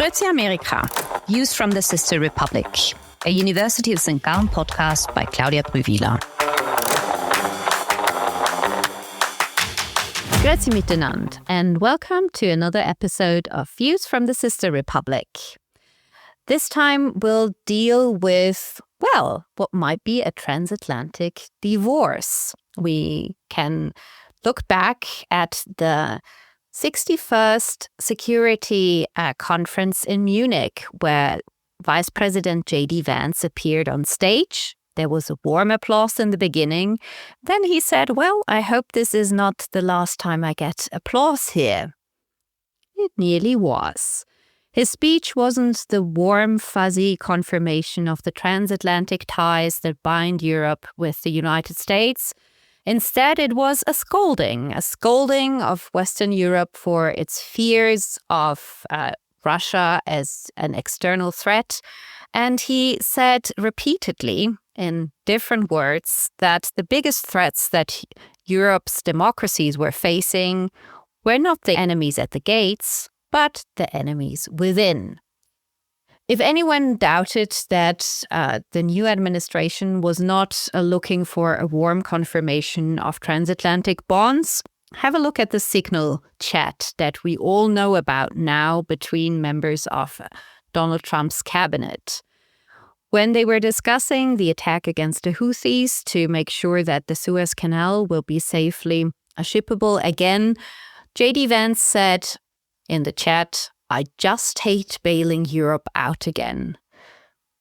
Grüezi Amerika, Views from the Sister Republic, a University of St. Gallen podcast by Claudia Brüwiler. Grüezi miteinander, and welcome to another episode of Views from the Sister Republic. This time we'll deal with, well, what might be a transatlantic divorce. We can look back at the 61st Security Conference in Munich, where Vice President JD Vance appeared on stage. There was a warm applause in the beginning. Then he said, well, I hope this is not the last time I get applause here. It nearly was. His speech wasn't the warm, fuzzy confirmation of the transatlantic ties that bind Europe with the United States. Instead, it was a scolding of Western Europe for its fears of Russia as an external threat. And he said repeatedly, in different words, that the biggest threats that Europe's democracies were facing were not the enemies at the gates, but the enemies within. If anyone doubted that the new administration was not looking for a warm confirmation of transatlantic bonds, have a look at the Signal chat that we all know about now between members of Donald Trump's cabinet. When they were discussing the attack against the Houthis to make sure that the Suez Canal will be safely shippable again, JD Vance said in the chat, I just hate bailing Europe out again.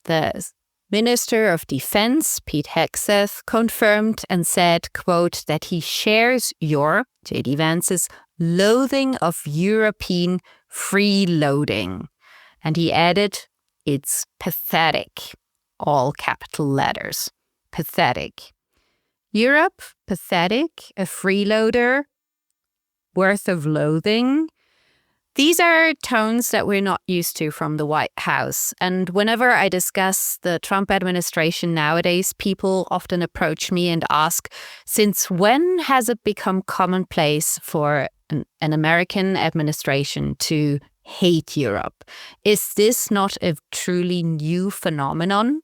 The Minister of Defense, Pete Hegseth, confirmed and said, quote, that he shares your, JD Vance's, loathing of European freeloading. And he added, it's pathetic. All capital letters. Pathetic. Europe, pathetic, a freeloader, worth of loathing. These are tones that we're not used to from the White House. And whenever I discuss the Trump administration nowadays, people often approach me and ask, since when has it become commonplace for an American administration to hate Europe? Is this not a truly new phenomenon?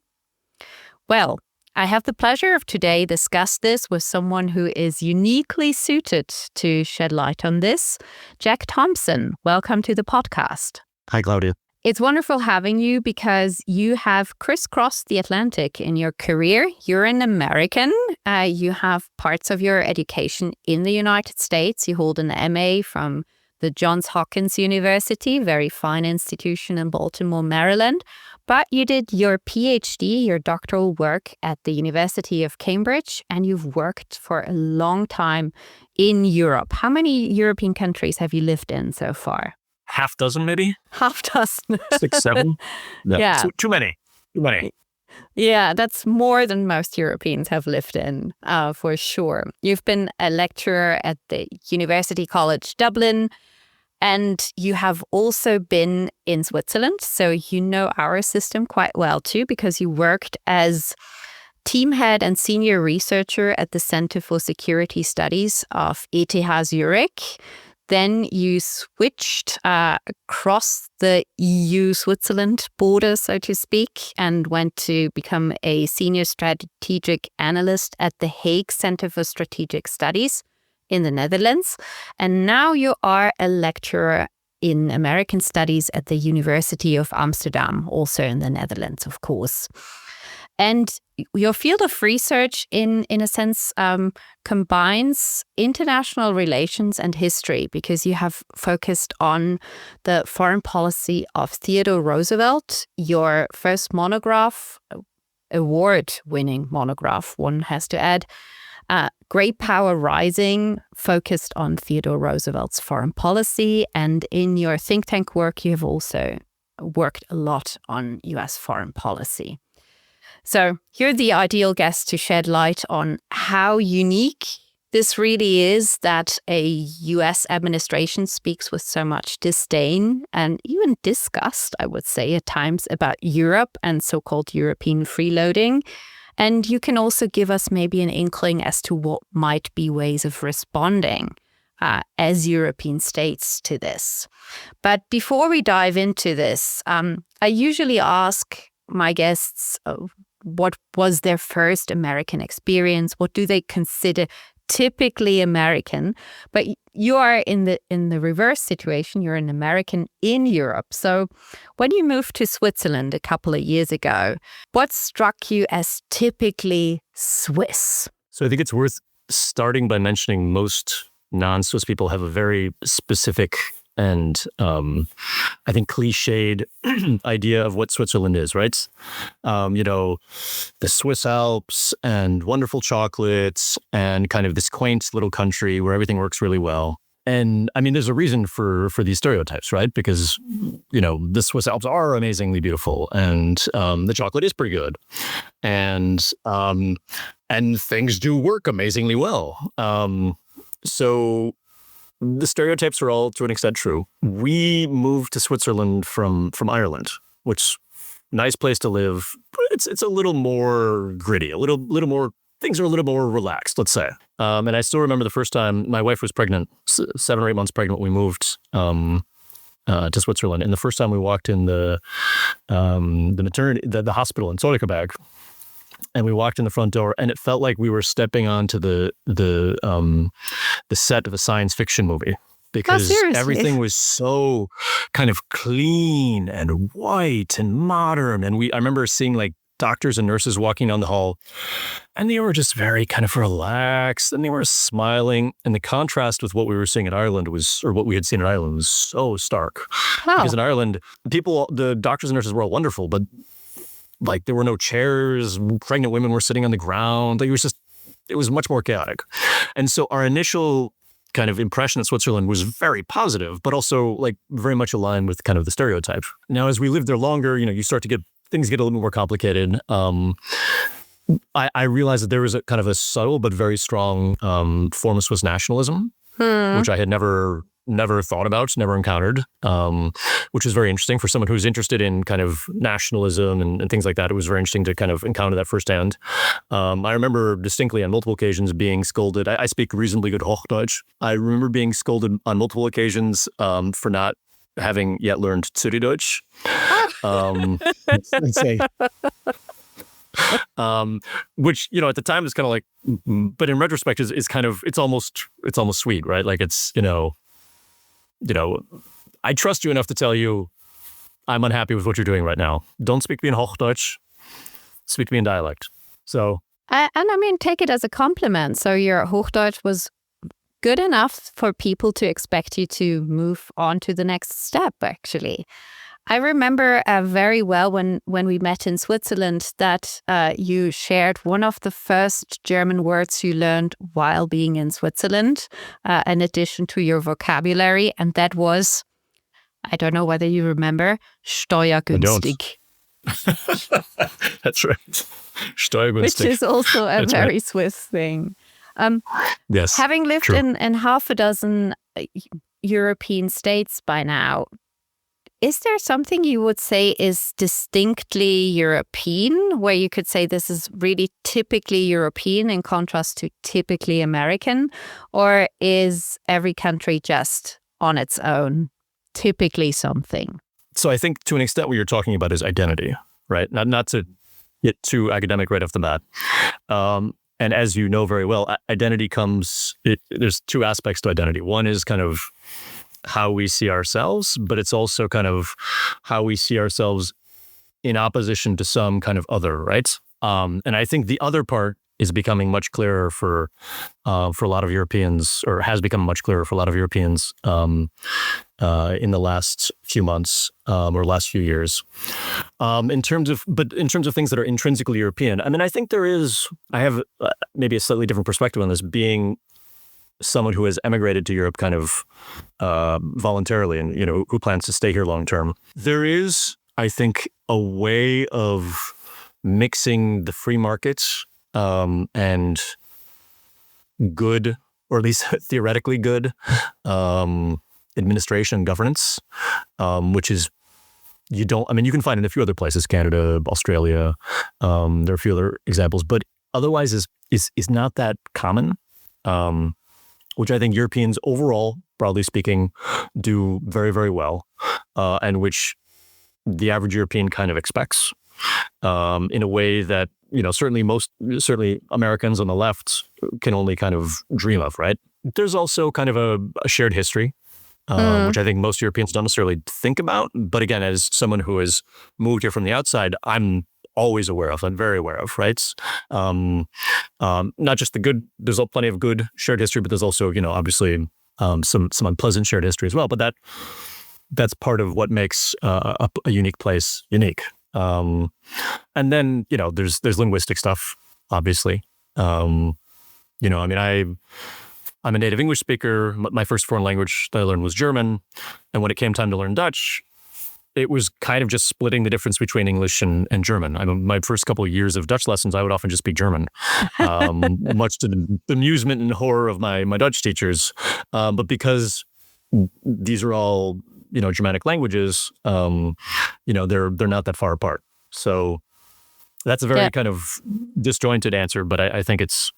Well, I have the pleasure of today discuss this with someone who is uniquely suited to shed light on this. Jack Thompson, welcome to the podcast. Hi, Claudia. It's wonderful having you because you have crisscrossed the Atlantic in your career. You're an American. You have parts of your education in the United States. You hold an MA from the Johns Hopkins University, very fine institution in Baltimore, Maryland. But you did your PhD, your doctoral work at the University of Cambridge, and you've worked for a long time in Europe. How many European countries have you lived in so far? Half dozen, maybe? Half dozen. 6, 7? No. Yeah. Too many. Yeah, that's more than most Europeans have lived in, for sure. You've been a lecturer at the University College Dublin, and you have also been in Switzerland, so you know our system quite well too, because you worked as team head and senior researcher at the Center for Security Studies of ETH Zurich. Then you switched across the EU-Switzerland border, so to speak, and went to become a senior strategic analyst at the Hague Center for Strategic Studies in the Netherlands. And now you are a lecturer in American Studies at the University of Amsterdam, also in the Netherlands, of course. And your field of research, in a sense, combines international relations and history, because you have focused on the foreign policy of Theodore Roosevelt. Your first monograph, award-winning monograph, one has to add, Great Power Rising, focused on Theodore Roosevelt's foreign policy. And in your think tank work, you have also worked a lot on US foreign policy. So you're the ideal guest to shed light on how unique this really is that a US administration speaks with so much disdain and even disgust, I would say, at times about Europe and so-called European freeloading. And you can also give us maybe an inkling as to what might be ways of responding as European states to this. But before we dive into this, I usually ask my guests what was their first American experience? What do they consider typically American? But you are in the reverse situation. You're an American in Europe. So when you moved to Switzerland a couple of years ago, what struck you as typically Swiss? So I think it's worth starting by mentioning most non-Swiss people have a very specific and I think cliched idea of what Switzerland is, right? The Swiss Alps and wonderful chocolates and kind of this quaint little country where everything works really well. And I mean, there's a reason for these stereotypes, right? Because, the Swiss Alps are amazingly beautiful and the chocolate is pretty good. And things do work amazingly well. So the stereotypes are all, to an extent, true. We moved to Switzerland from Ireland, which nice place to live. But it's a little more gritty, a little more. Things are a little more relaxed, let's say. And I still remember the first time my wife was pregnant, 7 or 8 months pregnant. When we moved to Switzerland, and the first time we walked in the maternity, the hospital in Zollikerberg. And we walked in the front door, and it felt like we were stepping onto the set of a science fiction movie, because everything was so kind of clean and white and modern. And I remember seeing like doctors and nurses walking down the hall, and they were just very kind of relaxed, and they were smiling. And the contrast with what we were seeing in Ireland what we had seen in Ireland was so stark. Wow. Because in Ireland, the doctors and nurses were all wonderful, but like there were no chairs, pregnant women were sitting on the ground. Like it was much more chaotic. And so our initial kind of impression of Switzerland was very positive, but also like very much aligned with kind of the stereotype. Now, as we lived there longer, you start to things get a little bit more complicated. I realized that there was a kind of a subtle but very strong form of Swiss nationalism, which I had never thought about, never encountered, which is very interesting for someone who's interested in kind of nationalism and things like that. It was very interesting to kind of encounter that firsthand. I remember distinctly on multiple occasions being scolded. I speak reasonably good Hochdeutsch. I remember being scolded on multiple occasions for not having yet learned Zürichdeutsch. Let's say. Which, at the time is kind of like, but in retrospect is kind of, it's almost sweet, right? Like it's, I trust you enough to tell you I'm unhappy with what you're doing right now. Don't speak to me in Hochdeutsch. Speak to me in dialect. So. And I mean, take it as a compliment. So your Hochdeutsch was good enough for people to expect you to move on to the next step, actually. I remember very well when we met in Switzerland that you shared one of the first German words you learned while being in Switzerland, in addition to your vocabulary, and that was, I don't know whether you remember, steuergünstig. That's right. Steuergünstig. Which is also a very Swiss thing. Yes. Having lived in half a dozen European states by now, is there something you would say is distinctly European, where you could say this is really typically European in contrast to typically American? Or is every country just on its own, typically something? So I think to an extent what you're talking about is identity, right? Not to get too academic right off the bat. And as you know very well, identity there's two aspects to identity. One is kind of how we see ourselves, but it's also kind of how we see ourselves in opposition to some kind of other, right? And I think the other part is becoming much clearer for a lot of Europeans, or has become much clearer for a lot of Europeans in the last few months or last few years. In terms of things that are intrinsically European, I mean, I think I have maybe a slightly different perspective on this, being someone who has emigrated to Europe kind of voluntarily and, who plans to stay here long term. There is, I think, a way of mixing the free markets and good, or at least theoretically good, administration and governance, which is, you can find in a few other places, Canada, Australia, there are a few other examples, but otherwise is not that common. which I think Europeans overall, broadly speaking, do very, very well, and which the average European kind of expects, in a way that, certainly Americans on the left can only kind of dream of, right? There's also kind of a shared history, which I think most Europeans don't necessarily think about. But again, as someone who has moved here from the outside, I'm always aware of, I'm very aware of, right? Not just the good, there's plenty of good shared history, but there's also, obviously some unpleasant shared history as well. But that's part of what makes a unique place unique. And then, there's linguistic stuff, obviously. I'm a native English speaker. My first foreign language that I learned was German. And when it came time to learn Dutch, it was kind of just splitting the difference between English and German. My first couple of years of Dutch lessons, I would often just speak German, much to the amusement and horror of my Dutch teachers. But because these are all, Germanic languages, they're not that far apart. So that's a very kind of disjointed answer, but I think it's,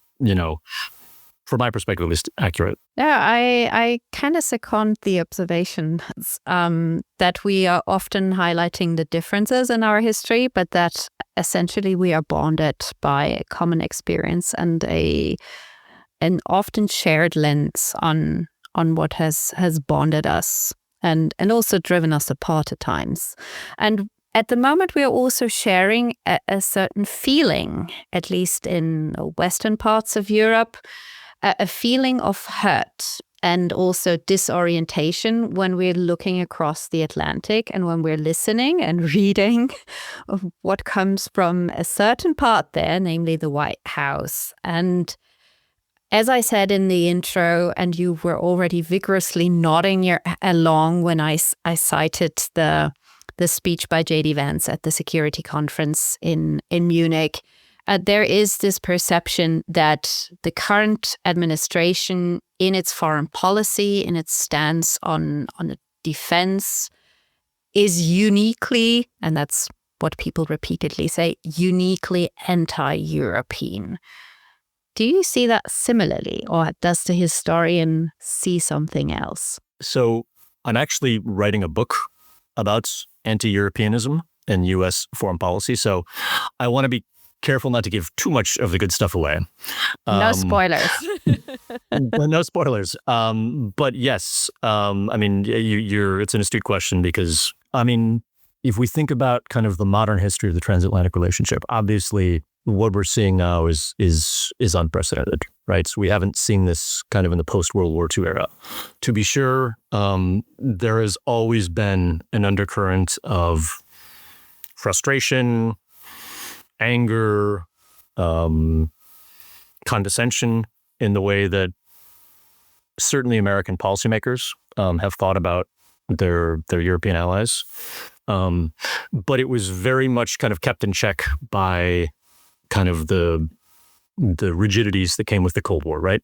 from my perspective, at least accurate. Yeah, I kind of second the observations that we are often highlighting the differences in our history, but that essentially we are bonded by a common experience and an often shared lens on what has bonded us and also driven us apart at times. And at the moment, we are also sharing a certain feeling, at least in Western parts of Europe, a feeling of hurt and also disorientation when we're looking across the Atlantic and when we're listening and reading of what comes from a certain part there, namely the White House. And as I said in the intro, and you were already vigorously nodding along when I cited the speech by JD Vance at the Security Conference in Munich, there is this perception that the current administration, in its foreign policy, in its stance on defense, is uniquely, and that's what people repeatedly say, uniquely anti-European. Do you see that similarly, or does the historian see something else? So I'm actually writing a book about anti-Europeanism and U.S. foreign policy. So I want to be careful not to give too much of the good stuff away. No spoilers. No spoilers. But yes, it's an astute question because, if we think about kind of the modern history of the transatlantic relationship, obviously what we're seeing now is unprecedented, right? So we haven't seen this kind of in the post-World War II era. To be sure, there has always been an undercurrent of frustration, anger, condescension in the way that certainly American policymakers have thought about their European allies. But it was very much kind of kept in check by kind of the rigidities that came with the Cold War, right?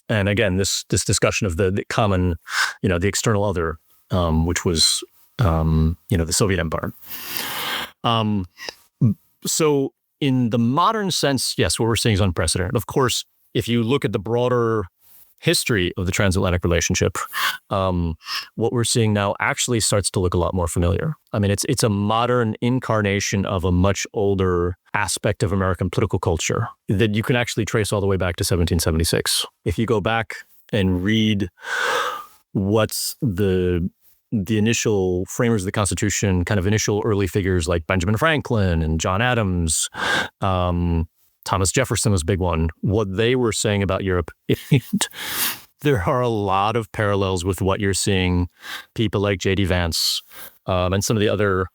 And again, this discussion of the common, the external other, which was, the Soviet Empire. So in the modern sense, yes, what we're seeing is unprecedented. Of course, if you look at the broader history of the transatlantic relationship, what we're seeing now actually starts to look a lot more familiar. It's a modern incarnation of a much older aspect of American political culture that you can actually trace all the way back to 1776. If you go back and read what's the initial framers of the Constitution, kind of initial early figures like Benjamin Franklin and John Adams, Thomas Jefferson was a big one, what they were saying about Europe, there are a lot of parallels with what you're seeing people like JD Vance and some of the other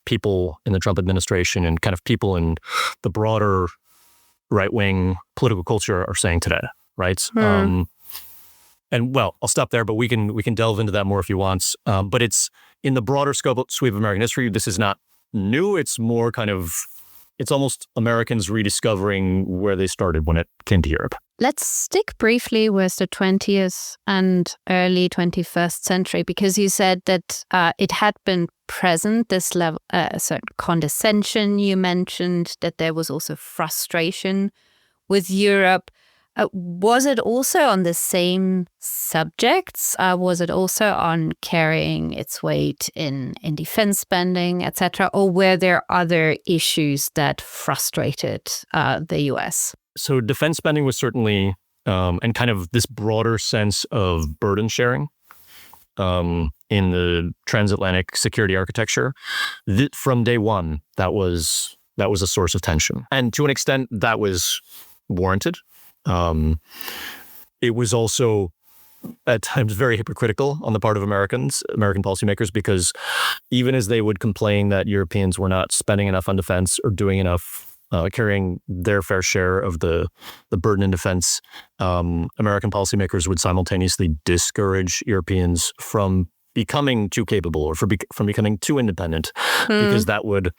people in the Trump administration and kind of people in the broader right-wing political culture are saying today, right? And well, I'll stop there, but we can delve into that more if you want. But it's in the broader sweep of American history. This is not new. It's more kind of, it's almost Americans rediscovering where they started when it came to Europe. Let's stick briefly with the 20th and early 21st century, because you said that it had been present, this level, certain condescension. You mentioned that there was also frustration with Europe. Was it also on the same subjects? Was it also on carrying its weight in defense spending, etc.? Or were there other issues that frustrated the US? So defense spending was certainly, and kind of this broader sense of burden sharing in the transatlantic security architecture. From day one, that was a source of tension. And to an extent, that was warranted. It was also at times very hypocritical on the part of American policymakers, because even as they would complain that Europeans were not spending enough on defense or doing enough, carrying their fair share of the burden in defense, American policymakers would simultaneously discourage Europeans from becoming too capable or from becoming too independent, because that would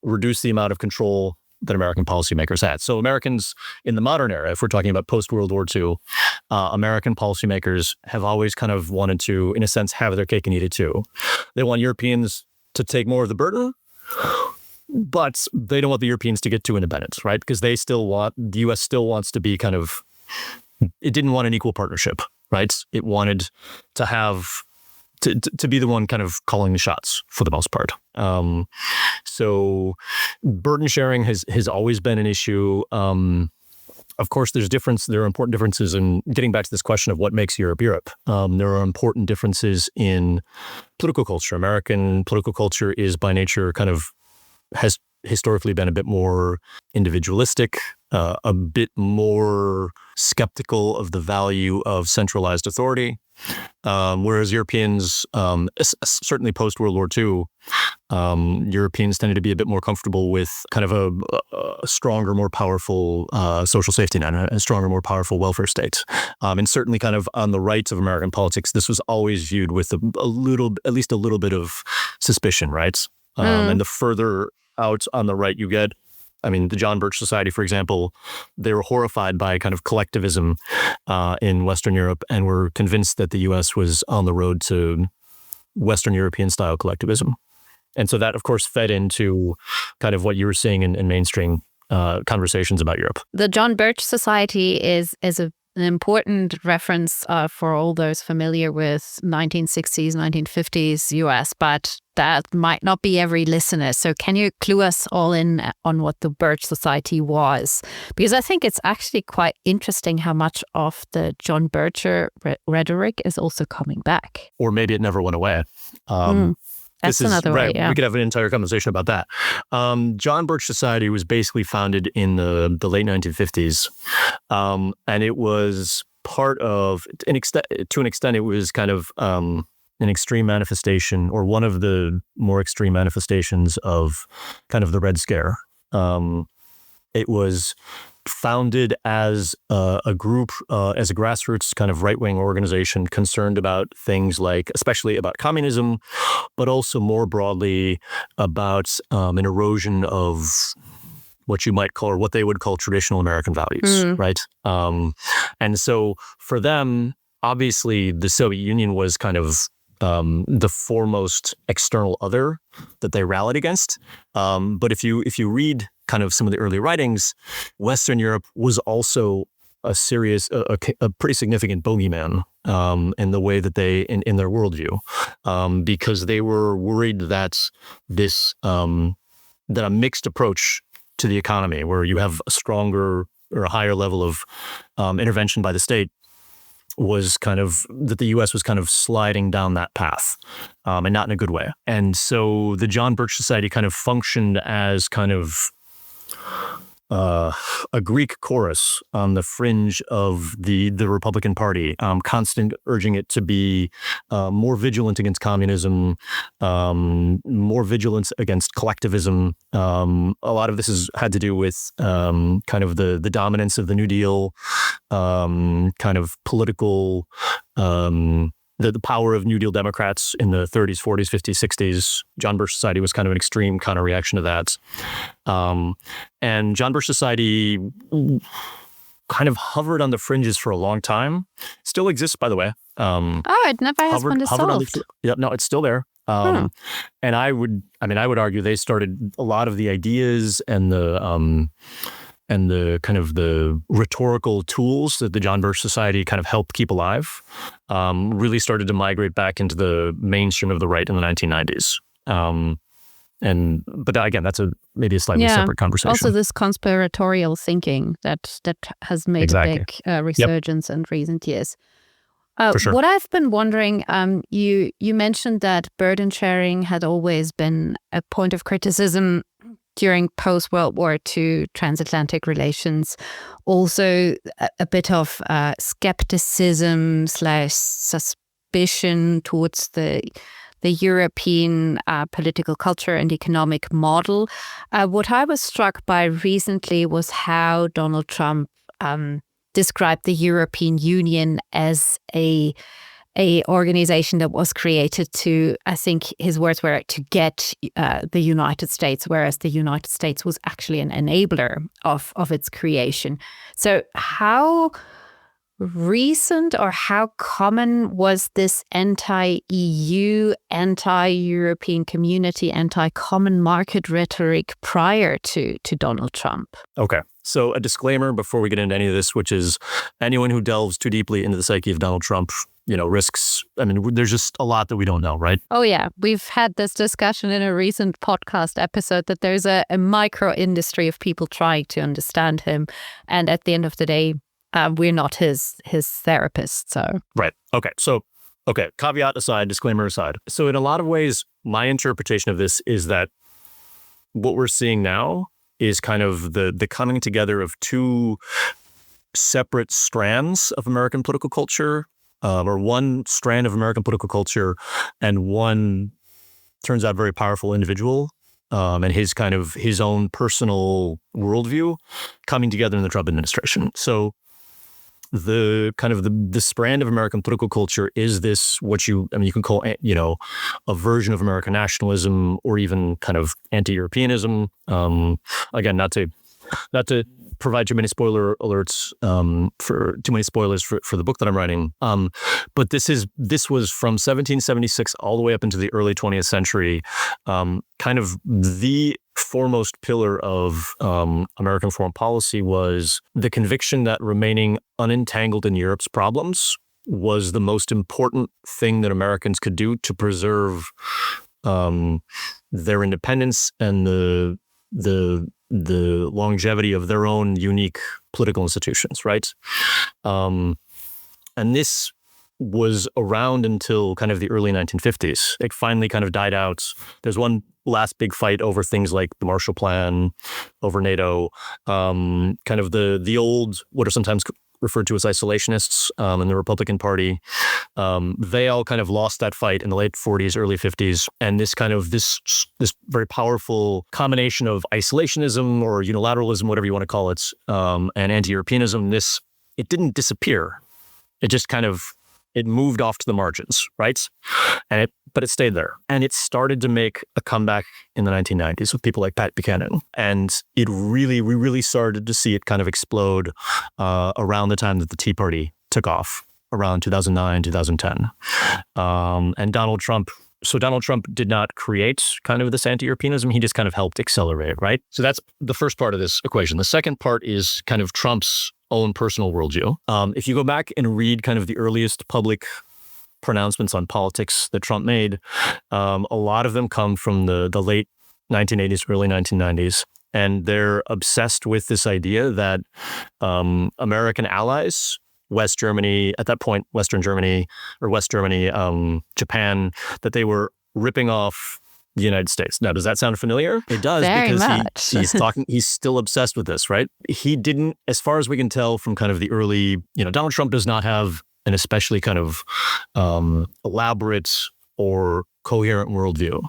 reduce the amount of control that American policymakers had. So Americans in the modern era, if we're talking about post-World War II, American policymakers have always kind of wanted to, in a sense, have their cake and eat it too. They want Europeans to take more of the burden, but they don't want the Europeans to get too independent, right? Because the U.S. still wants to be it didn't want an equal partnership, right? It wanted to have to be the one kind of calling the shots for the most part. So burden sharing has always been an issue. Of course, there are important differences in getting back to this question of what makes Europe Europe. There are important differences in political culture. American political culture is by nature has historically been a bit more individualistic, a bit more skeptical of the value of centralized authority. Whereas Europeans, certainly post-World War II, Europeans tended to be a bit more comfortable with kind of a stronger, more powerful social safety net, a stronger, more powerful welfare state. And certainly kind of on the right of American politics, this was always viewed with at least a little bit of suspicion, right? And the further out on the right you get, the John Birch Society, for example, they were horrified by kind of collectivism in Western Europe and were convinced that the U.S. was on the road to Western European-style collectivism. And so that, of course, fed into kind of what you were seeing in mainstream conversations about Europe. The John Birch Society is an important reference for all those familiar with 1960s, 1950s US, but that might not be every listener. So can you clue us all in on what the Birch Society was? Because I think it's actually quite interesting how much of the John Bircher rhetoric is also coming back. Or maybe it never went away. That's another way, yeah. We could have an entire conversation about that. John Birch Society was basically founded in the late 1950s. And it was part of, to an extent, it was kind of an extreme manifestation, or one of the more extreme manifestations of kind of the Red Scare. It was founded as a group, as a grassroots kind of right-wing organization concerned about things like, especially about communism, but also more broadly about an erosion of what you might call, or what they would call, traditional American values, right? And so for them, obviously, the Soviet Union was kind of the foremost external other that they rallied against. But if you read kind of some of the early writings, Western Europe was also a pretty significant bogeyman in the way that they, in their worldview, because they were worried that that a mixed approach to the economy, where you have a stronger or a higher level of intervention by the state, was kind of, that the U.S. was kind of sliding down that path, and not in a good way. And so the John Birch Society kind of functioned as kind of a Greek chorus on the fringe of the Republican Party, constant urging it to be more vigilant against communism, more vigilant against collectivism. A lot of this had to do with kind of the dominance of the New Deal, kind of political, the power of New Deal Democrats in the 30s, 40s, 50s, 60s. John Birch Society was kind of an extreme kind of reaction to that. And John Birch Society kind of hovered on the fringes for a long time. Still exists, by the way. It never has been dissolved. Yeah, no, it's still there. And I would argue they started a lot of the ideas and the and the kind of the rhetorical tools that the John Birch Society kind of helped keep alive really started to migrate back into the mainstream of the right in the 1990s. But again, that's maybe a slightly separate conversation. Also, this conspiratorial thinking that has made a big resurgence in recent years. For sure. What I've been wondering, you mentioned that burden sharing had always been a point of criticism during post-World War II transatlantic relations. Also, a bit of skepticism / suspicion towards the European political culture and economic model. What I was struck by recently was how Donald Trump described the European Union as a organization that was created to, I think his words were, to get the United States, whereas the United States was actually an enabler of its creation. So how recent or how common was this anti-EU, anti-European community, anti-common market rhetoric prior to Donald Trump? Okay. So a disclaimer before we get into any of this, which is anyone who delves too deeply into the psyche of Donald Trump, risks. I mean, there's just a lot that we don't know, right? Oh, yeah. We've had this discussion in a recent podcast episode that there's a micro industry of people trying to understand him. And at the end of the day, we're not his therapist. So right. Okay. So, caveat aside, disclaimer aside. So in a lot of ways, my interpretation of this is that what we're seeing now is kind of the coming together of two separate strands of American political culture, or one strand of American political culture and one, turns out, very powerful individual and his own personal worldview coming together in the Trump administration. So the strand of American political culture is this, what you can call, a version of American nationalism or even kind of anti-Europeanism. Again, not to provide too many spoiler alerts for too many spoilers for the book that I'm writing. But this was from 1776 all the way up into the early 20th century, kind of the foremost pillar of American foreign policy was the conviction that remaining unentangled in Europe's problems was the most important thing that Americans could do to preserve their independence and the longevity of their own unique political institutions, right? And this was around until kind of the early 1950s. It finally kind of died out. There's one last big fight over things like the Marshall Plan, over NATO, kind of the old, what are sometimes referred to as isolationists in the Republican Party. They all kind of lost that fight in the late 40s, early 50s. And this very powerful combination of isolationism or unilateralism, whatever you want to call it, and anti-Europeanism, it didn't disappear. It just it moved off to the margins, right? But it stayed there. And it started to make a comeback in the 1990s with people like Pat Buchanan. And we really started to see it kind of explode around the time that the Tea Party took off, around 2009, 2010. And Donald Trump did not create kind of this anti-Europeanism. He just kind of helped accelerate, right? So that's the first part of this equation. The second part is kind of Trump's own personal worldview. If you go back and read kind of the earliest public pronouncements on politics that Trump made, a lot of them come from the late 1980s, early 1990s. And they're obsessed with this idea that American allies, West Germany, at that point, Western Germany, or West Germany, Japan, that they were ripping off the United States. Now, does that sound familiar? It does. Very because much. he's still obsessed with this, right? He didn't, as far as we can tell from kind of the early, Donald Trump does not have an especially kind of elaborate or coherent worldview.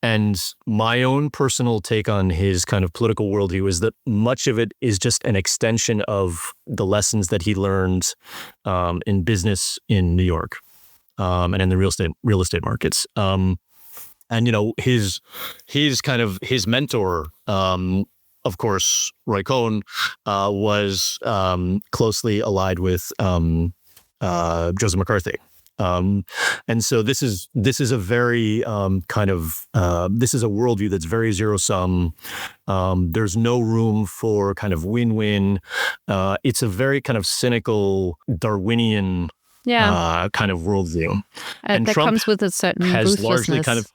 And my own personal take on his kind of political worldview is that much of it is just an extension of the lessons that he learned in business in New York and in the real estate markets. And his mentor, of course, Roy Cohn, was closely allied with Joseph McCarthy. And so this is a very this is a worldview that's very zero sum. There's no room for kind of win-win. It's a very kind of cynical Darwinian kind of worldview. And that Trump comes with a certain has ruthlessness. largely kind of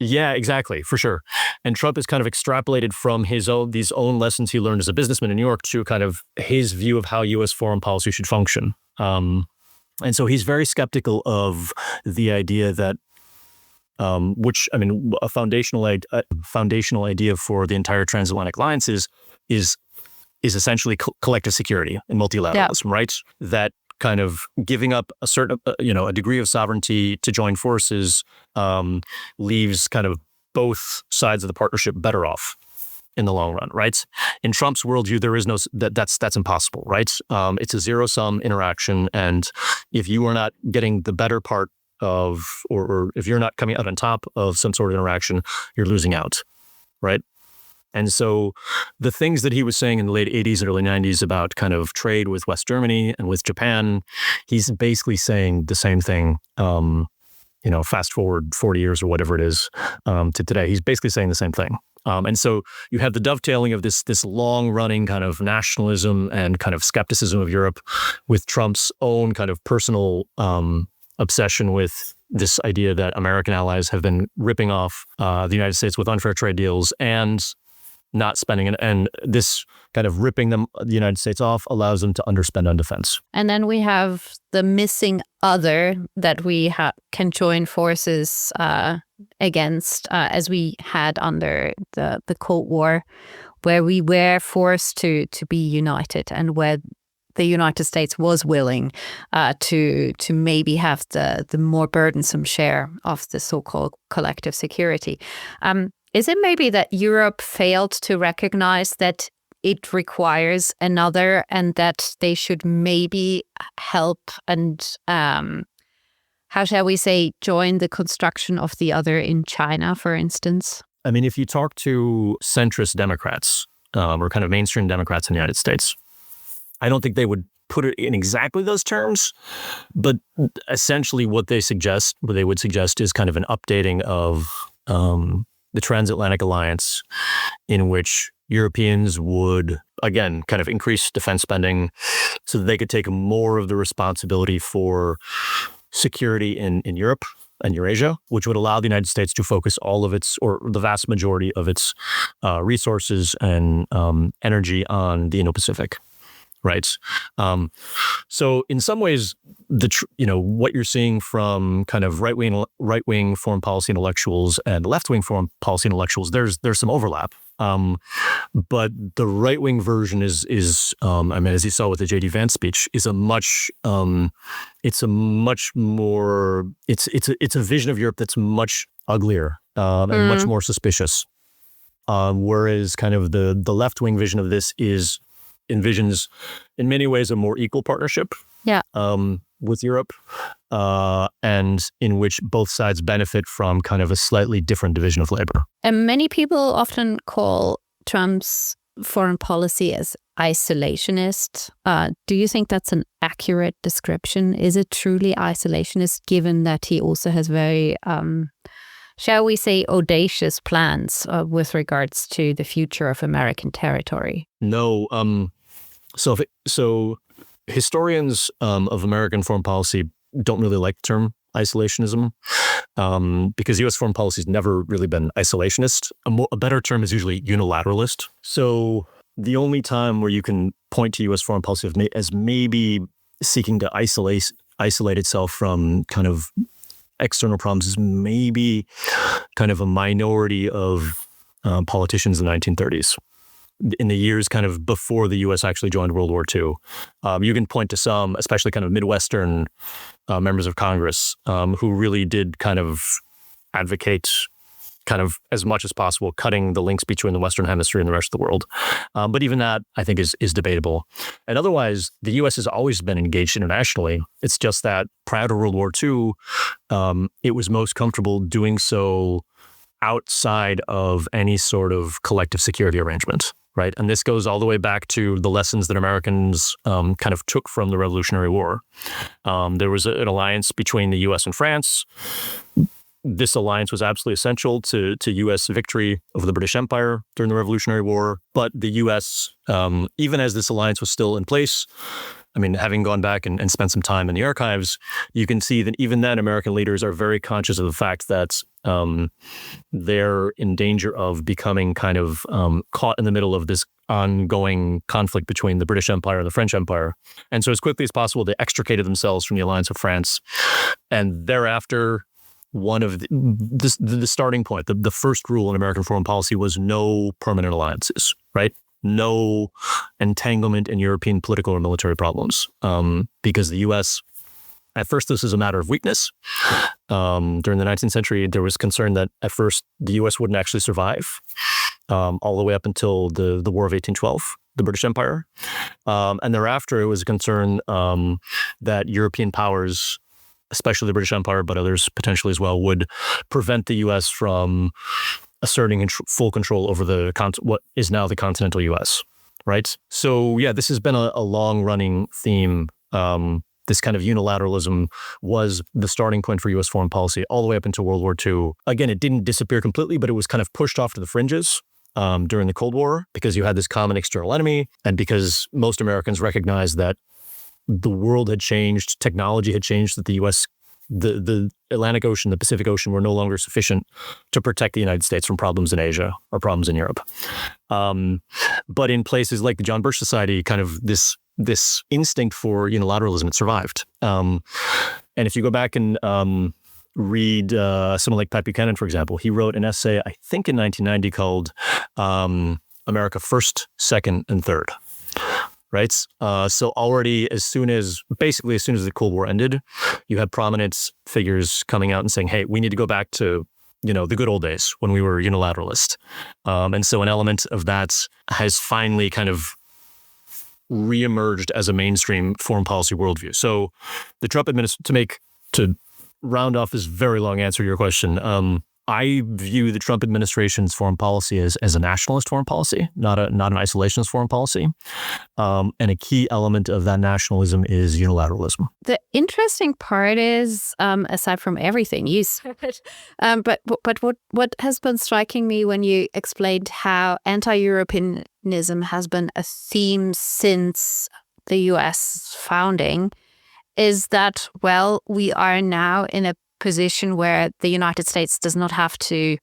yeah, exactly, for sure. And Trump has kind of extrapolated from these own lessons he learned as a businessman in New York to kind of his view of how U.S. foreign policy should function. And so he's very skeptical of the idea that, which, I mean, a foundational idea for the entire transatlantic alliance is essentially collective security and multilateralism, right? That kind of giving up a certain, a degree of sovereignty to join forces leaves kind of both sides of the partnership better off in the long run, right? In Trump's worldview, there is no that's impossible, right? It's a zero-sum interaction, and if you are not getting the better part of, or if you're not coming out on top of some sort of interaction, you're losing out, right? And so the things that he was saying in the late 80s and early 90s about kind of trade with West Germany and with Japan, he's basically saying the same thing, fast forward 40 years or whatever it is to today. He's basically saying the same thing. And so you have the dovetailing of this long-running kind of nationalism and kind of skepticism of Europe with Trump's own kind of personal obsession with this idea that American allies have been ripping off the United States with unfair trade deals and not spending, and this kind of ripping the United States off allows them to underspend on defense. And then we have the missing other that we can join forces against, as we had under the Cold War, where we were forced to be united, and where the United States was willing to maybe have the more burdensome share of the so-called collective security. Is it maybe that Europe failed to recognize that it requires another, and that they should maybe help and, how shall we say, join the construction of the other in China, for instance? I mean, if you talk to centrist Democrats or kind of mainstream Democrats in the United States, I don't think they would put it in exactly those terms, but essentially what they would suggest is kind of an updating of the transatlantic alliance, in which Europeans would, again, kind of increase defense spending so that they could take more of the responsibility for security in Europe and Eurasia, which would allow the United States to focus all of its, or the vast majority of its resources and energy on the Indo-Pacific. Right. So in some ways, what you're seeing from kind of right-wing foreign policy intellectuals and left-wing foreign policy intellectuals, there's some overlap. But the right-wing version is as you saw with the JD Vance speech, is a vision of Europe that's much uglier and much more suspicious. Whereas kind of the left-wing vision of this envisions in many ways a more equal partnership with Europe, and in which both sides benefit from kind of a slightly different division of labor. And many people often call Trump's foreign policy as isolationist. Do you think that's an accurate description? Is it truly isolationist, given that he also has very, shall we say, audacious plans with regards to the future of American territory? No. So historians of American foreign policy don't really like the term isolationism, because U.S. foreign policy has never really been isolationist. A better term is usually unilateralist. So the only time where you can point to U.S. foreign policy as maybe seeking to isolate itself from kind of external problems is maybe kind of a minority of politicians in the 1930s. In the years kind of before the U.S. actually joined World War II. You can point to some, especially kind of Midwestern members of Congress, who really did kind of advocate kind of as much as possible cutting the links between the Western Hemisphere and the rest of the world. But even that, I think, is debatable. And otherwise, the U.S. has always been engaged internationally. It's just that prior to World War II, it was most comfortable doing so outside of any sort of collective security arrangement. right? And this goes all the way back to the lessons that Americans kind of took from the Revolutionary War. There was an alliance between the U.S. and France. This alliance was absolutely essential to U.S. victory over the British Empire during the Revolutionary War. But the U.S., even as this alliance was still in place, I mean, having gone back and spent some time in the archives, you can see that even then American leaders are very conscious of the fact that they're in danger of becoming kind of caught in the middle of this ongoing conflict between the British Empire and the French Empire. And so as quickly as possible, they extricated themselves from the alliance of France. And thereafter, one of the starting point, the first rule in American foreign policy was no permanent alliances, right? No entanglement in European political or military problems, because the U.S., at first, this is a matter of weakness. During the 19th century, there was concern that at first the U.S. wouldn't actually survive, all the way up until the War of 1812, the British Empire. And thereafter, it was a concern that European powers, especially the British Empire, but others potentially as well, would prevent the U.S. from asserting full control over what is now the continental U.S., right? So yeah, this has been a long-running theme. This kind of unilateralism was the starting point for U.S. foreign policy all the way up into World War II. Again, it didn't disappear completely, but it was kind of pushed off to the fringes during the Cold War because you had this common external enemy and because most Americans recognized that the world had changed, technology had changed, that the U.S., the Atlantic Ocean, the Pacific Ocean were no longer sufficient to protect the United States from problems in Asia or problems in Europe. But in places like the John Birch Society, kind of this instinct for unilateralism, it survived. And if you go back and read someone like Pat Buchanan, for example, he wrote an essay, I think in 1990, called America First, Second, and Third. Right. So already as soon as the Cold War ended, you had prominent figures coming out and saying, hey, we need to go back to, the good old days when we were unilateralist. And so an element of that has finally kind of reemerged as a mainstream foreign policy worldview. So the Trump administration, to round off this very long answer to your question, I view the Trump administration's foreign policy as a nationalist foreign policy, not an isolationist foreign policy. And a key element of that nationalism is unilateralism. The interesting part is, aside from everything you said, but what has been striking me when you explained how anti-Europeanism has been a theme since the U.S. founding is that, well, we are now in a position where the United States does not have to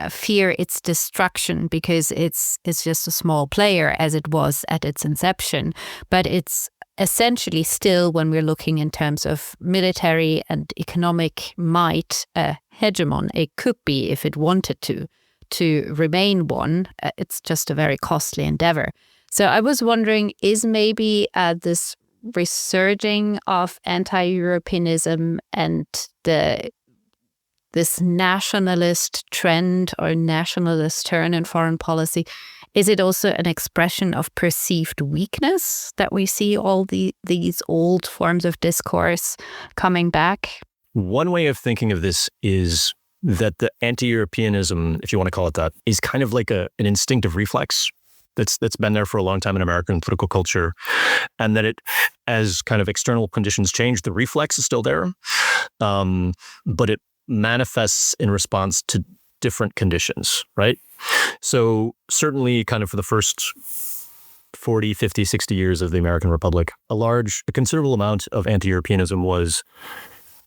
fear its destruction because it's just a small player as it was at its inception. But it's essentially still, when we're looking in terms of military and economic might, a hegemon. It could be if it wanted to remain one. It's just a very costly endeavor. So I was wondering, is maybe this resurging of anti-Europeanism and this nationalist trend or nationalist turn in foreign policy, is it also an expression of perceived weakness that we see all these old forms of discourse coming back? One way of thinking of this is that the anti-Europeanism, if you want to call it that, is kind of like an instinctive reflex that's been there for a long time in American political culture, and that as kind of external conditions change, the reflex is still there, but it manifests in response to different conditions, right? So certainly kind of for the first 40, 50, 60 years of the American Republic, a considerable amount of anti-Europeanism was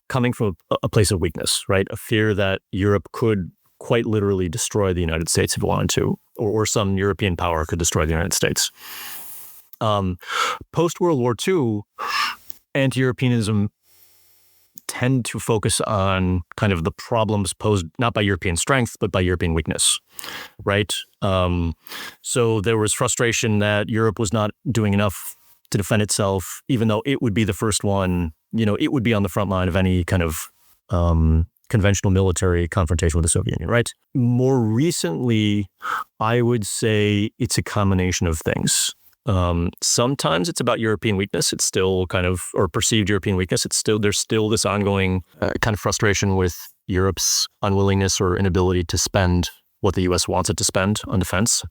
coming from a place of weakness, right? A fear that Europe could quite literally destroy the United States if it wanted to, or some European power could destroy the United States. Post-World War II, anti-Europeanism tend to focus on kind of the problems posed not by European strength, but by European weakness, right? So there was frustration that Europe was not doing enough to defend itself, even though it would be the first one, it would be on the front line of any kind of conventional military confrontation with the Soviet Union, right? More recently, I would say it's a combination of things. Sometimes it's about European weakness. It's still kind of, or perceived European weakness. There's still this ongoing kind of frustration with Europe's unwillingness or inability to spend what the U.S. wants it to spend on defense.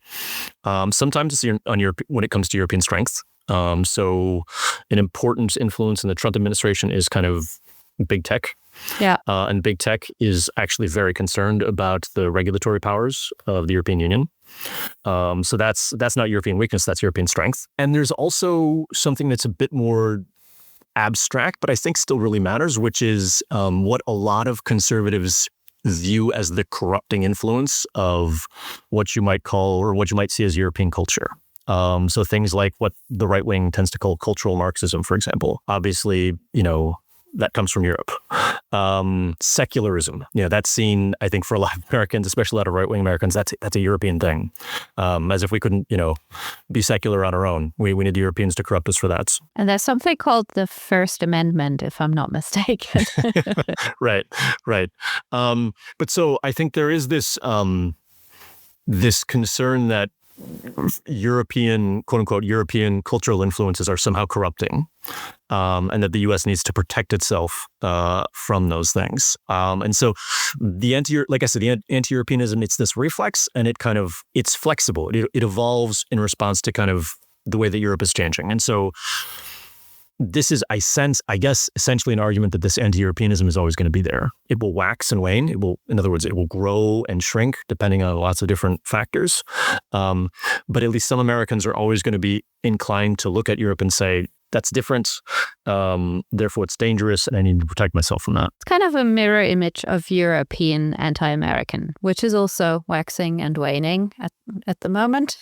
Sometimes it's when it comes to European strength. So an important influence in the Trump administration is kind of big tech. Yeah. And big tech is actually very concerned about the regulatory powers of the European Union. So that's not European weakness, that's European strength. And there's also something that's a bit more abstract, but I think still really matters, which is what a lot of conservatives view as the corrupting influence of what you might call, or what you might see as European culture. So things like what the right wing tends to call cultural Marxism, for example. Obviously, that comes from Europe. Secularism, that's seen, I think, for a lot of Americans, especially a lot of right-wing Americans, that's a European thing. As if we couldn't, be secular on our own. We need the Europeans to corrupt us for that. And there's something called the First Amendment, if I'm not mistaken. Right. But so I think there is this this concern that European, quote unquote, European cultural influences are somehow corrupting, and that the U.S. needs to protect itself from those things. And so the anti-Europeanism, it's this reflex, and it's flexible. It evolves in response to kind of the way that Europe is changing. And so this is, I guess, essentially an argument that this anti-Europeanism is always going to be there. It will wax and wane. In other words, it will grow and shrink depending on lots of different factors. But at least some Americans are always going to be inclined to look at Europe and say, that's different, therefore it's dangerous, and I need to protect myself from that. It's kind of a mirror image of European anti-American, which is also waxing and waning at the moment.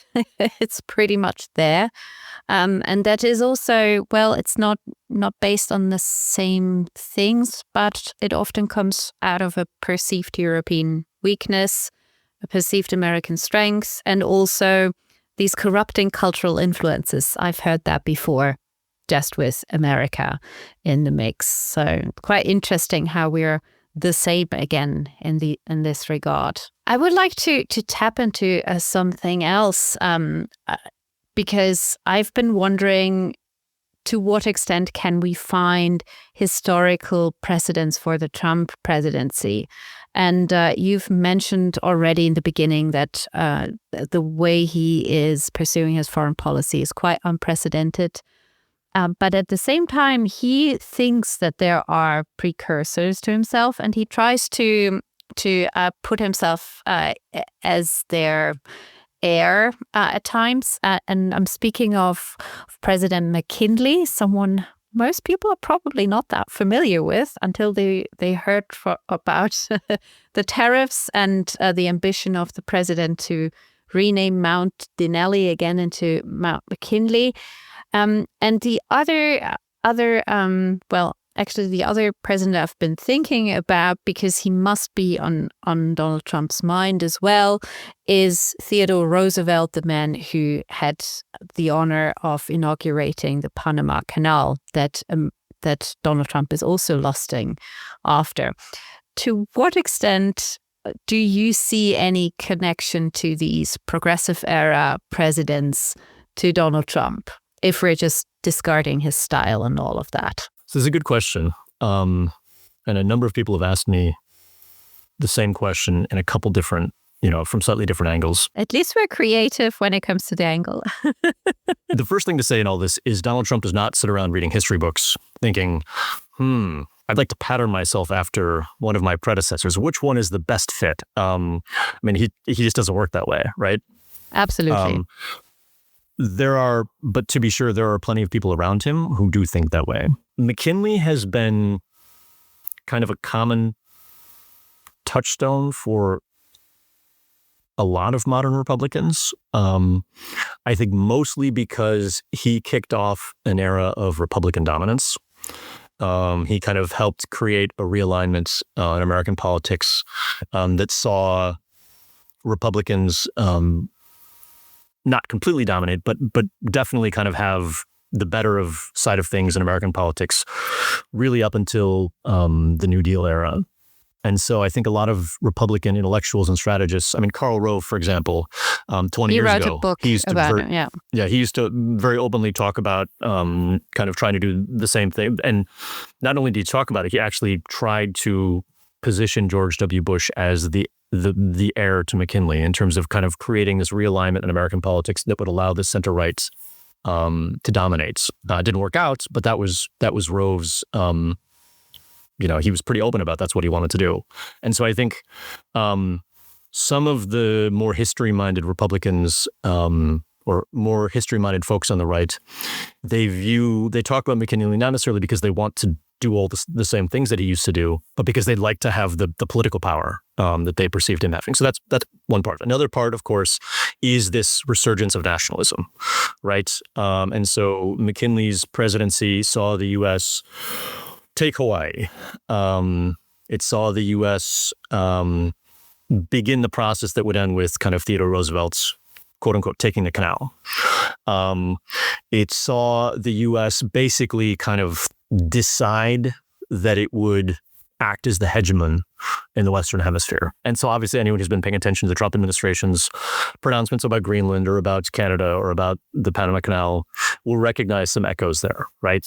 It's pretty much there. And that is also, well, it's not based on the same things, but it often comes out of a perceived European weakness, a perceived American strength, and also these corrupting cultural influences. I've heard that before, just with America in the mix. So quite interesting how we're the same again in this regard. I would like to tap into something else because I've been wondering, to what extent can we find historical precedents for the Trump presidency? And you've mentioned already in the beginning that the way he is pursuing his foreign policy is quite unprecedented. But at the same time, he thinks that there are precursors to himself, and he tries to put himself as their heir at times. And I'm speaking of President McKinley, someone most people are probably not that familiar with until they heard about the tariffs and the ambition of the president to rename Mount Denali again into Mount McKinley. And the other president I've been thinking about, because he must be on Donald Trump's mind as well, is Theodore Roosevelt, the man who had the honor of inaugurating the Panama Canal that Donald Trump is also lusting after. To what extent do you see any connection to these progressive era presidents to Donald Trump, if we're just discarding his style and all of that? So this is a good question. And a number of people have asked me the same question in a couple different, from slightly different angles. At least we're creative when it comes to the angle. The first thing to say in all this is Donald Trump does not sit around reading history books thinking, I'd like to pattern myself after one of my predecessors. Which one is the best fit? He just doesn't work that way, right? Absolutely. But to be sure, there are plenty of people around him who do think that way. McKinley has been kind of a common touchstone for a lot of modern Republicans. I think mostly because he kicked off an era of Republican dominance. He kind of helped create a realignment in American politics that saw Republicans not completely dominate, but definitely kind of have the better of side of things in American politics, really up until the New Deal era. And so I think a lot of Republican intellectuals and strategists, Karl Rove, for example, 20 years ago, he wrote a book about it, yeah. Yeah, he used to very openly talk about kind of trying to do the same thing. And not only did he talk about it, he actually tried to position George W. Bush as the heir to McKinley in terms of kind of creating this realignment in American politics that would allow the center right to dominate. It didn't work out, but that was Rove's. He was pretty open about that's what he wanted to do, and so I think some of the more history-minded Republicans or more history-minded folks on the right, they talk about McKinley not necessarily because they want to do all the same things that he used to do, but because they'd like to have the political power that they perceived him having. So that's one part. Another part, of course, is this resurgence of nationalism, right? And so McKinley's presidency saw the U.S. take Hawaii. It saw the U.S. begin the process that would end with kind of Theodore Roosevelt's quote unquote taking the canal. It saw the U.S. basically kind of decide that it would act as the hegemon in the Western Hemisphere. And so obviously anyone who's been paying attention to the Trump administration's pronouncements about Greenland or about Canada or about the Panama Canal will recognize some echoes there, right?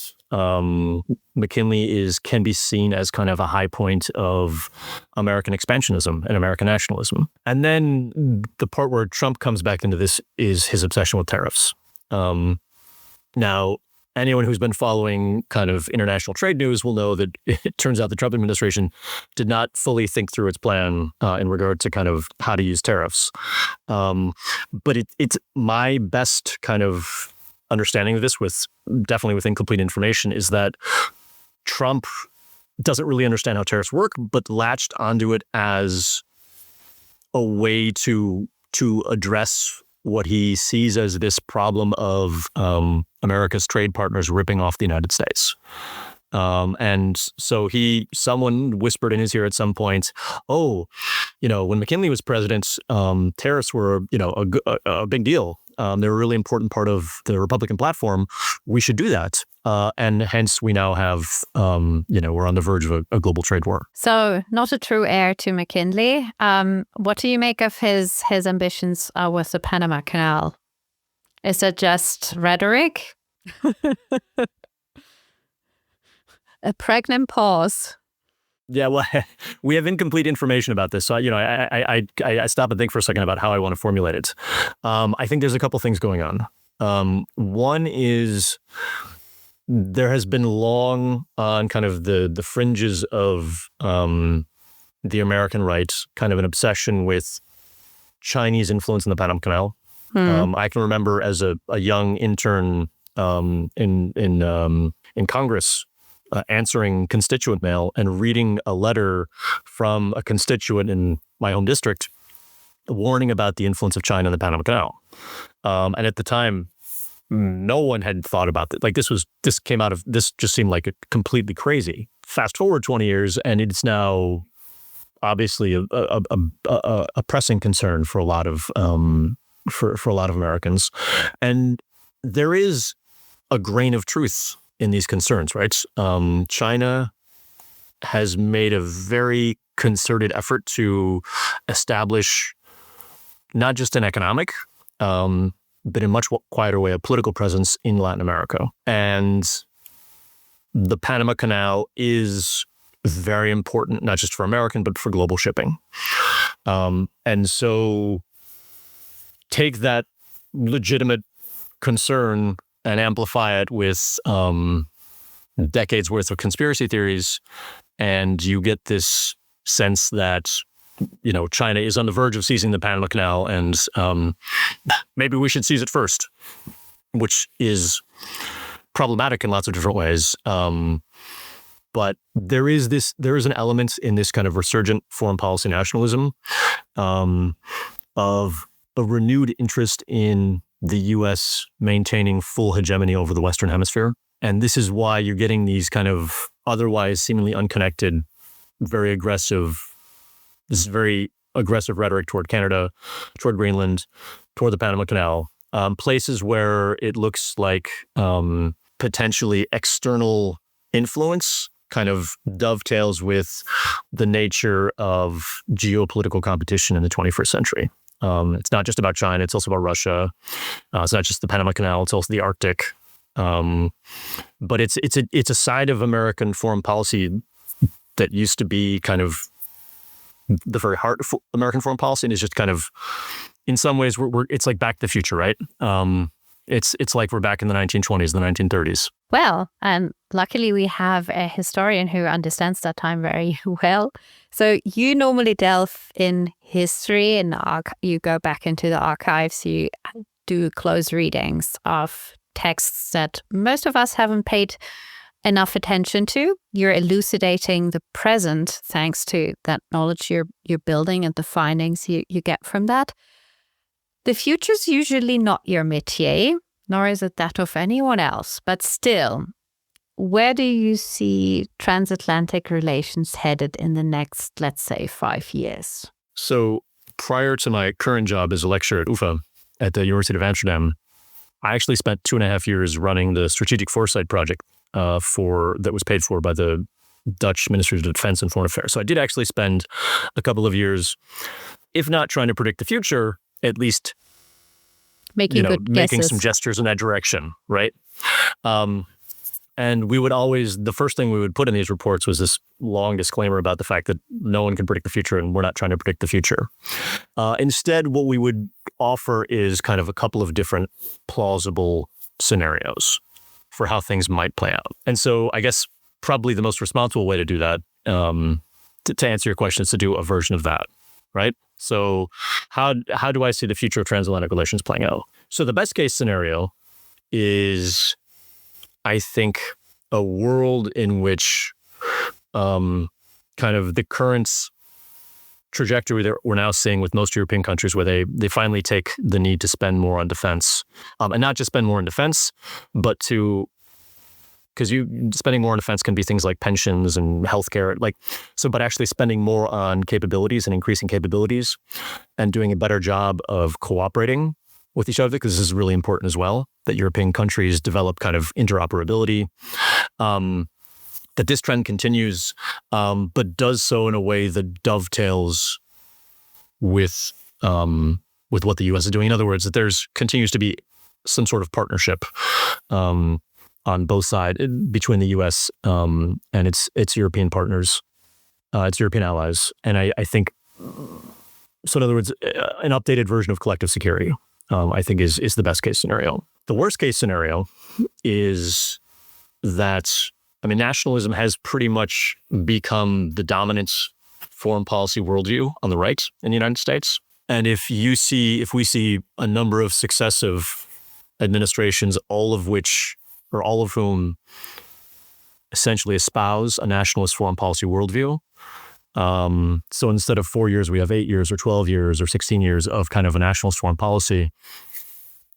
McKinley can be seen as kind of a high point of American expansionism and American nationalism. And then the part where Trump comes back into this is his obsession with tariffs. Now, anyone who's been following kind of international trade news will know that it turns out the Trump administration did not fully think through its plan in regard to kind of how to use tariffs. But it's my best kind of understanding of this, definitely with incomplete information, is that Trump doesn't really understand how tariffs work, but latched onto it as a way to address what he sees as this problem of America's trade partners ripping off the United States. And so someone whispered in his ear at some point, when McKinley was president, tariffs were, a big deal. They're a really important part of the Republican platform. We should do that. And hence we now have, we're on the verge of a global trade war. So not a true heir to McKinley. What do you make of his ambitions with the Panama Canal? Is it just rhetoric? A pregnant pause. Yeah, well, we have incomplete information about this. So, I stop and think for a second about how I want to formulate it. I think there's a couple things going on. One is there has been long on kind of the fringes of the American right, kind of an obsession with Chinese influence in the Panama Canal. I can remember as a young intern in Congress, answering constituent mail and reading a letter from a constituent in my home district warning about the influence of China in the Panama Canal. And at the time, no one had thought about that. Like this just seemed like completely crazy. Fast forward 20 years and it's now obviously a pressing concern for a lot of for a lot of Americans. And there is a grain of truth in these concerns, right? China has made a very concerted effort to establish not just an economic, but in a much quieter way, a political presence in Latin America. And the Panama Canal is very important, not just for American, but for global shipping. And so take that legitimate concern and amplify it with decades worth of conspiracy theories, and you get this sense that China is on the verge of seizing the Panama Canal, and maybe we should seize it first, which is problematic in lots of different ways. But there is an element in this kind of resurgent foreign policy nationalism of a renewed interest in the U.S. maintaining full hegemony over the Western Hemisphere. And this is why you're getting these kind of otherwise seemingly unconnected, very aggressive rhetoric toward Canada, toward Greenland, toward the Panama Canal, places where it looks like potentially external influence kind of dovetails with the nature of geopolitical competition in the 21st century. It's not just about China, it's also about Russia. It's not just the Panama Canal, it's also the Arctic. But it's a side of American foreign policy that used to be kind of the very heart of American foreign policy, and is just kind of, in some ways, it's like Back to the Future, right? It's like we're back in the 1920s, the 1930s. Well, and luckily we have a historian who understands that time very well. So you normally delve in history, and you go back into the archives, you do close readings of texts that most of us haven't paid enough attention to. You're elucidating the present thanks to that knowledge you're building and the findings you get from that. The future's usually not your métier, nor is it that of anyone else. But still, where do you see transatlantic relations headed in the next, let's say, 5 years? So prior to my current job as a lecturer at UvA at the University of Amsterdam, I actually spent 2.5 years running the Strategic Foresight Project that was paid for by the Dutch Ministry of Defense and Foreign Affairs. So I did actually spend a couple of years, if not trying to predict the future, at least making some gestures in that direction, right? And we would always, the first thing we would put in these reports was this long disclaimer about the fact that no one can predict the future and we're not trying to predict the future. Instead, what we would offer is kind of a couple of different plausible scenarios for how things might play out. And so I guess probably the most responsible way to do that, to answer your question, is to do a version of that, right? So how do I see the future of transatlantic relations playing out? So the best case scenario is, I think, a world in which kind of the current trajectory that we're now seeing with most European countries, where they finally take the need to spend more on defense, and not just spend more on defense, but because spending more on defense can be things like pensions and healthcare, but actually spending more on capabilities and increasing capabilities and doing a better job of cooperating with each other, because this is really important as well, that European countries develop kind of interoperability, that this trend continues, but does so in a way that dovetails with what the U.S. is doing. In other words, that there's continues to be some sort of partnership on both sides between the U.S. And its European partners, its European allies. And I think, so in other words, an updated version of collective security, I think is the best case scenario. The worst case scenario is that, nationalism has pretty much become the dominant foreign policy worldview on the right in the United States. And if we see a number of successive administrations, all of whom essentially espouse a nationalist foreign policy worldview. So instead of 4 years, we have 8 years or 12 years or 16 years of kind of a nationalist foreign policy.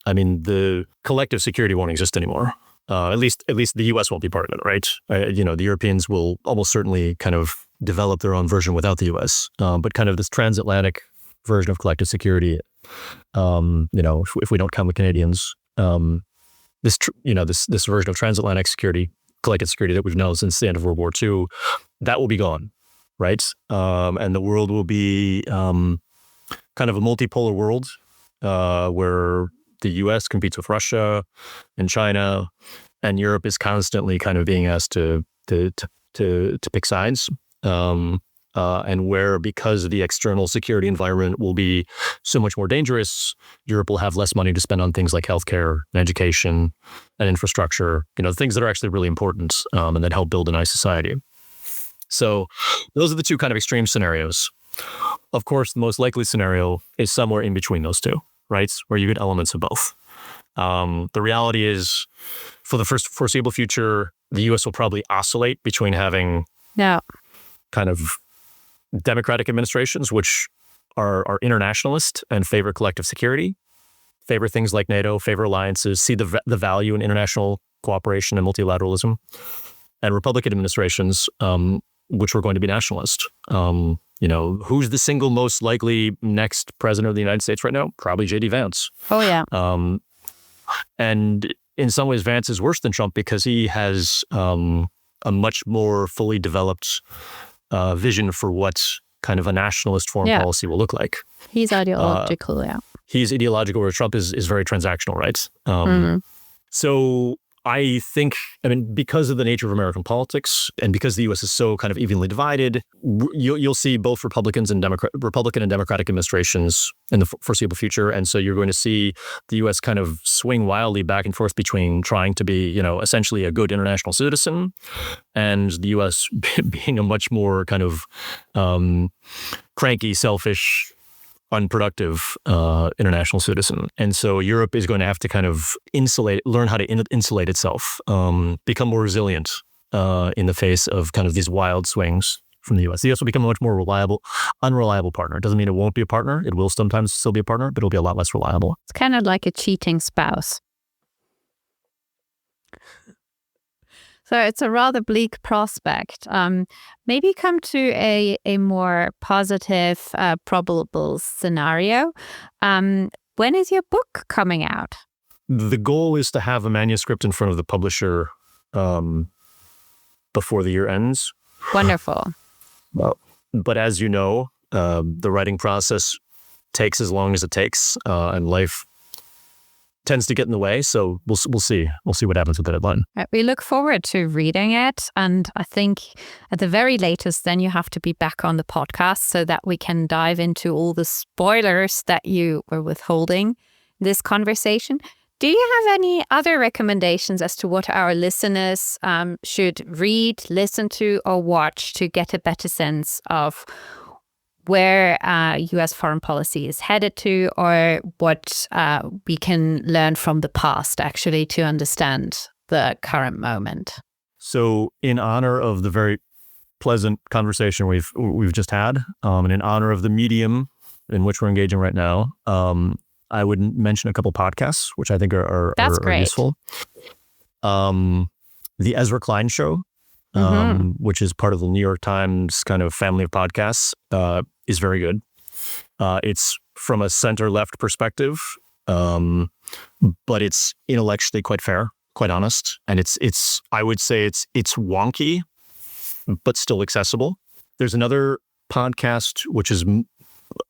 The collective security won't exist anymore. At least the U.S. won't be part of it, right? The Europeans will almost certainly kind of develop their own version without the U.S. But kind of this transatlantic version of collective security, if we don't count the Canadians, this version of transatlantic security, collective security that we've known since the end of World War II, that will be gone, right? And the world will be kind of a multipolar world where the U.S. competes with Russia and China, and Europe is constantly kind of being asked to pick sides. And where, because the external security environment will be so much more dangerous, Europe will have less money to spend on things like healthcare and education and infrastructure, things that are actually really important and that help build a nice society. So those are the two kind of extreme scenarios. Of course, the most likely scenario is somewhere in between those two, right? Where you get elements of both. The reality is, for the first foreseeable future, the U.S. will probably oscillate between having kind of democratic administrations, which are internationalist and favor collective security, favor things like NATO, favor alliances, see the value in international cooperation and multilateralism, and Republican administrations, which were going to be nationalist. Who's the single most likely next president of the United States right now? Probably JD Vance. Oh, yeah. And in some ways, Vance is worse than Trump because he has a much more fully developed vision for what kind of a nationalist foreign policy will look like. He's ideological, He's ideological, where Trump is very transactional, right? So I think, because of the nature of American politics and because the U.S. is so kind of evenly divided, you'll see both Republican and Democratic administrations in the foreseeable future. And so you're going to see the U.S. kind of swing wildly back and forth between trying to be, essentially a good international citizen and the U.S. being a much more kind of cranky, selfish, unproductive international citizen. And so Europe is going to have to kind of learn how to insulate itself, become more resilient in the face of kind of these wild swings from the U.S. The U.S. will become a much more unreliable partner. It doesn't mean it won't be a partner. It will sometimes still be a partner, but it'll be a lot less reliable. It's kind of like a cheating spouse. So it's a rather bleak prospect. Maybe come to a more positive, probable scenario. When is your book coming out? The goal is to have a manuscript in front of the publisher before the year ends. Wonderful. But as you know, the writing process takes as long as it takes, and life tends to get in the way. So we'll see. We'll see what happens with the deadline. We look forward to reading it. And I think at the very latest, then you have to be back on the podcast so that we can dive into all the spoilers that you were withholding in this conversation. Do you have any other recommendations as to what our listeners should read, listen to, or watch to get a better sense of where U.S. foreign policy is headed to, or what we can learn from the past, actually, to understand the current moment? So in honor of the very pleasant conversation we've just had, and in honor of the medium in which we're engaging right now, I would mention a couple podcasts, which I think are useful. The Ezra Klein Show, which is part of the New York Times kind of family of podcasts, is very good. It's from a center-left perspective, but it's intellectually quite fair, quite honest, and it's I would say it's wonky, but still accessible. There's another podcast which is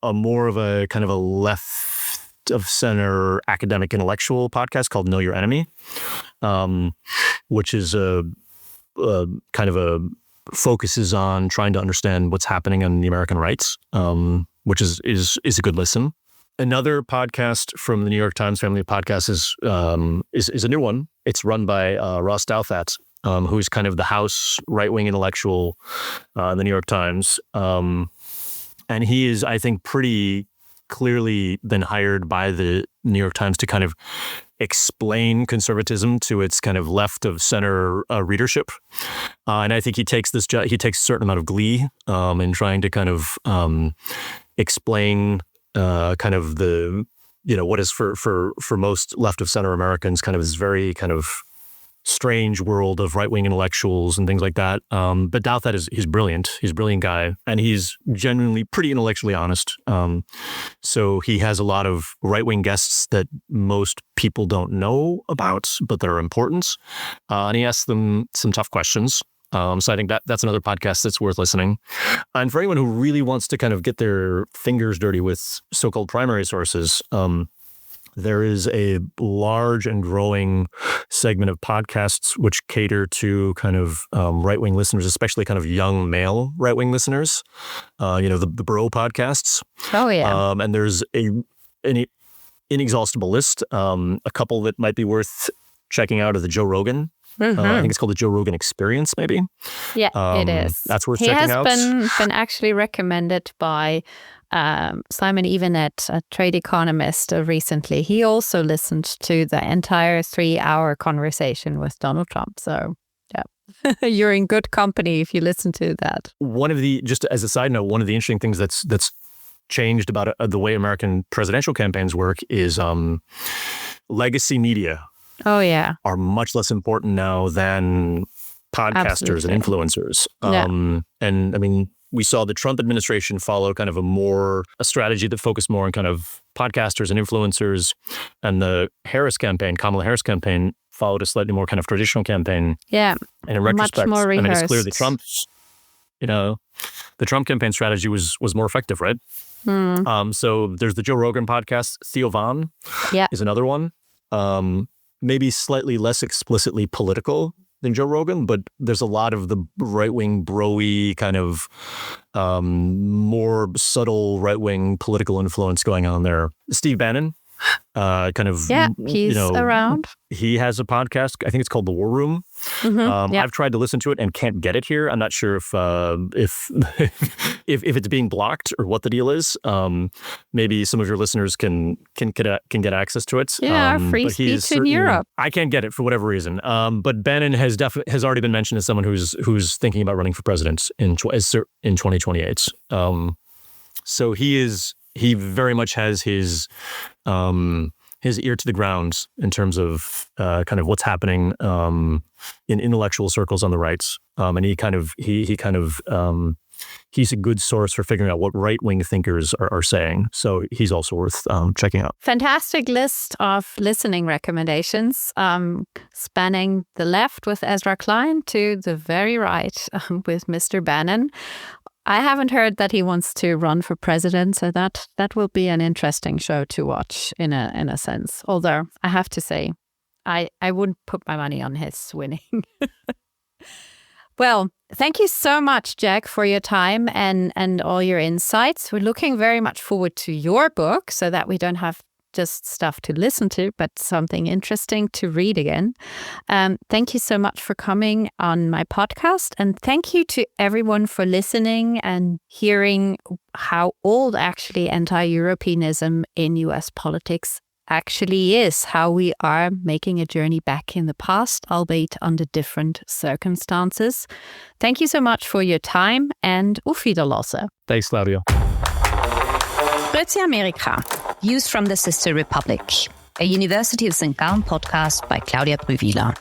more of a kind of a left of center academic intellectual podcast called Know Your Enemy, which is focuses on trying to understand what's happening on the American rights, which is a good listen. Another podcast from the New York Times family of podcasts is a new one. It's run by Ross Douthat, who's kind of the house right-wing intellectual in the New York Times. And he is, I think, pretty clearly been hired by the New York Times to kind of explain conservatism to its kind of left of center readership. And I think he takes a certain amount of glee in trying to kind of explain kind of the, what is for most left of center Americans kind of this very kind of strange world of right-wing intellectuals and things like that. But Douthat he's brilliant. He's a brilliant guy, and he's genuinely pretty intellectually honest. So he has a lot of right-wing guests that most people don't know about, but that are important. And he asks them some tough questions. So I think that's another podcast that's worth listening. And for anyone who really wants to kind of get their fingers dirty with so-called primary sources, there is a large and growing segment of podcasts which cater to kind of right-wing listeners, especially kind of young male right-wing listeners. The Bro podcasts. Oh, yeah. And there's an inexhaustible list. A couple that might be worth checking out are the Joe Rogan. I think it's called the Joe Rogan Experience, maybe. Yeah, it is. That's worth checking out. He has been actually recommended by Simon Evenet, a trade economist, recently. He also listened to the entire 3-hour conversation with Donald Trump. So, yeah, you're in good company if you listen to that. Just as a side note, one of the interesting things that's changed about the way American presidential campaigns work is legacy media. Oh, yeah. Are much less important now than podcasters and influencers. And I mean, we saw the Trump administration follow kind of a strategy that focused more on kind of podcasters and influencers. And the Kamala Harris campaign, followed a slightly more kind of traditional campaign. Yeah. And in retrospect, much more rehearsed. It's clear that the Trump campaign strategy was more effective, right? So there's the Joe Rogan podcast. Theo Von is another one. maybe slightly less explicitly political than Joe Rogan, but there's a lot of the right-wing bro-y kind of more subtle right-wing political influence going on there. Steve Bannon, he's around. He has a podcast. I think it's called The War Room. I've tried to listen to it and can't get it here. I'm not sure if it's being blocked or what the deal is. Maybe some of your listeners can get access to it. Yeah, free speech in Europe. I can't get it for whatever reason. But Bannon has already been mentioned as someone who's thinking about running for president in 2028. So he very much has his ear to the ground in terms of kind of what's happening in intellectual circles on the right, and he's a good source for figuring out what right-wing thinkers are saying. So he's also worth checking out. Fantastic list of listening recommendations, spanning the left with Ezra Klein to the very right with Mr. Bannon. I haven't heard that he wants to run for president, so that will be an interesting show to watch in a sense. Although I have to say, I wouldn't put my money on his winning. Well, thank you so much, Jack, for your time and all your insights. We're looking very much forward to your book so that we don't have just stuff to listen to, but something interesting to read again. Thank you so much for coming on my podcast. And thank you to everyone for listening and hearing how old actually anti-Europeanism in US politics actually is, how we are making a journey back in the past, albeit under different circumstances. Thank you so much for your time and auf Wiedersehen. Thanks, Claudia. Grüezi Amerika. Views from the Sister Republic, a University of St. Gallen podcast by Claudia Brüwiler.